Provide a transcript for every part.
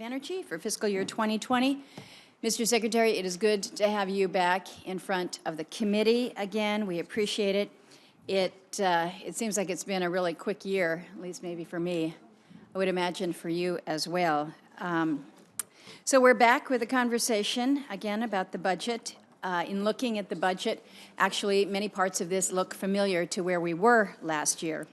of Energy for fiscal year 2020. Mr. Secretary, it is good to have you back in front of the committee again. We appreciate it. It seems like it's been a really quick year, at least maybe for me. I would imagine for you as well. So we're back with a conversation again about the budget. In looking at the budget, actually many parts of this look familiar to where we were last year.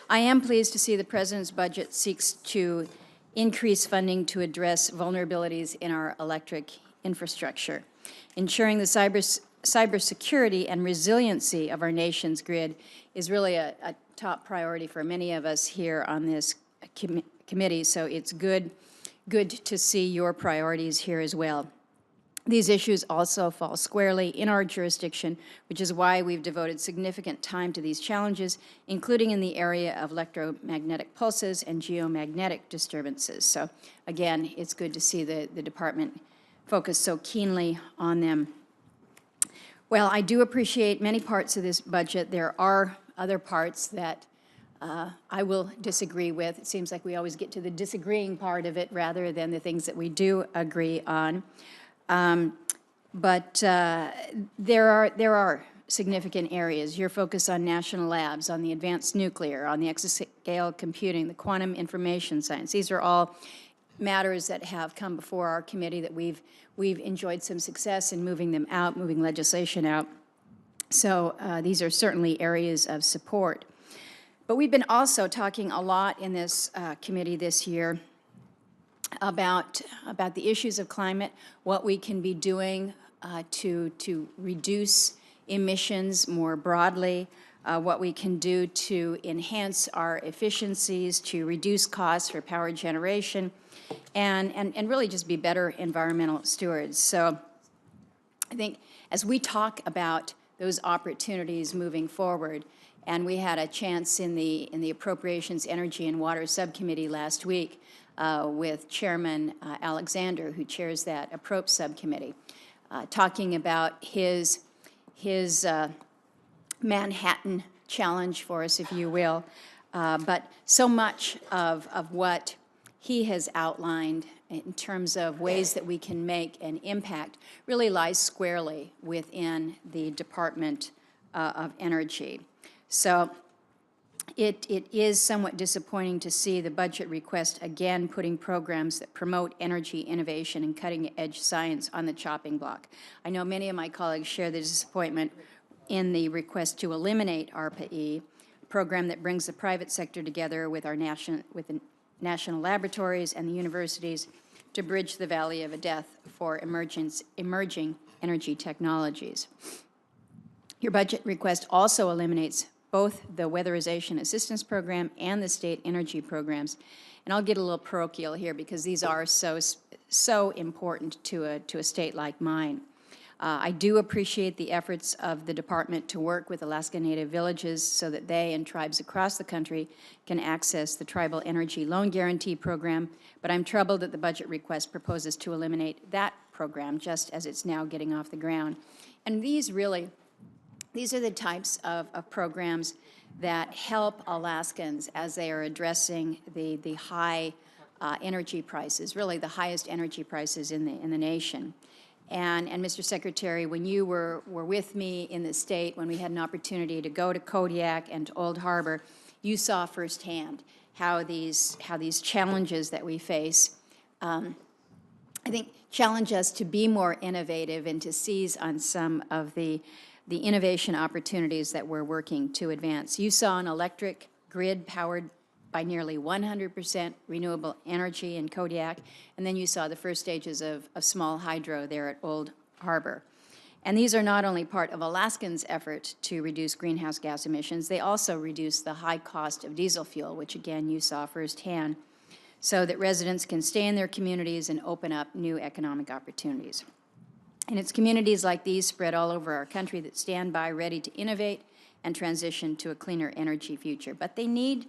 I am pleased to see the President's budget seeks to increase funding to address vulnerabilities in our electric infrastructure. Ensuring the cybersecurity and resiliency of our nation's grid is really a top priority for many of us here on this committee, so it's good to see your priorities here as well. These issues also fall squarely in our jurisdiction, which is why we've devoted significant time to these challenges, including in the area of electromagnetic pulses and geomagnetic disturbances. So again, it's good to see the department focus so keenly on them. Well, I do appreciate many parts of this budget. There are other parts that I will disagree with. It seems like we always get to the disagreeing part of it rather than the things that we do agree on. But there are significant areas. Your focus on national labs, on the advanced nuclear, on the exascale computing, the quantum information science. These are all matters that have come before our committee that we've enjoyed some success in moving them out, moving legislation out. So these are certainly areas of support. But we've been also talking a lot in this committee this year about the issues of climate, what we can be doing to reduce emissions more broadly, what we can do to enhance our efficiencies, to reduce costs for power generation, and really just be better environmental stewards. So I think as we talk about those opportunities moving forward, and we had a chance in the Appropriations, Energy, and Water Subcommittee last week with Chairman Alexander, who chairs that Approach Subcommittee, talking about his Manhattan challenge for us, if you will. But so much of what he has outlined in terms of ways that we can make an impact really lies squarely within the Department of Energy. So it is somewhat disappointing to see the budget request again putting programs that promote energy innovation and cutting-edge science on the chopping block. I know many of my colleagues share the disappointment in the request to eliminate ARPA-E, a program that brings the private sector together with the national laboratories and the universities to bridge the valley of death for emerging energy technologies. Your budget request also eliminates both the Weatherization Assistance Program and the state energy programs. And I'll get a little parochial here because these are so important to a state like mine. I do appreciate the efforts of the department to work with Alaska Native villages so that they and tribes across the country can access the Tribal Energy Loan Guarantee Program, but I'm troubled that the budget request proposes to eliminate that program just as it's now getting off the ground. And these are the types of programs that help Alaskans as they are addressing the high energy prices, really the highest energy prices in the nation. And Mr. Secretary, when you were with me in the state, when we had an opportunity to go to Kodiak and to Old Harbor, you saw firsthand how these challenges that we face, I think, challenge us to be more innovative and to seize on some of the innovation opportunities that we're working to advance. You saw an electric grid powered by nearly 100% renewable energy in Kodiak, and then you saw the first stages of small hydro there at Old Harbor. And these are not only part of Alaskans' effort to reduce greenhouse gas emissions, they also reduce the high cost of diesel fuel, which again you saw firsthand, so that residents can stay in their communities and open up new economic opportunities. And it's communities like these spread all over our country that stand by ready to innovate and transition to a cleaner energy future. But they need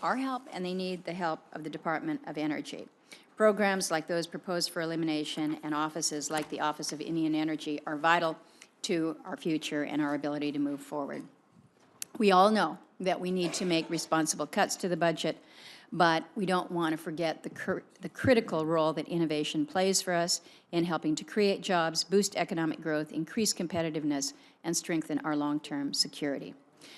our help, and they need the help of the Department of Energy. Programs like those proposed for elimination and offices like the Office of Indian Energy are vital to our future and our ability to move forward. We all know that we need to make responsible cuts to the budget, but we don't want to forget the critical role that innovation plays for us in helping to create jobs, boost economic growth, increase competitiveness, and strengthen our long-term security.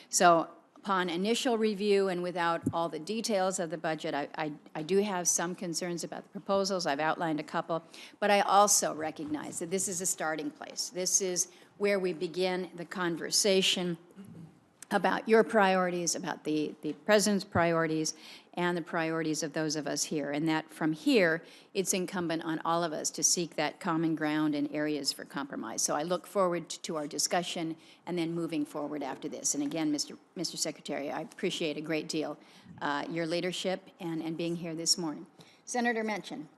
So upon initial review and without all the details of the budget, I do have some concerns about the proposals. I've outlined a couple, but I also recognize that this is a starting place. This is where we begin the conversation about your priorities, about the President's priorities, and the priorities of those of us here. And that from here, it's incumbent on all of us to seek that common ground and areas for compromise. So I look forward to our discussion and then moving forward after this. And again, Mr. Secretary, I appreciate a great deal your leadership and being here this morning. Senator Manchin.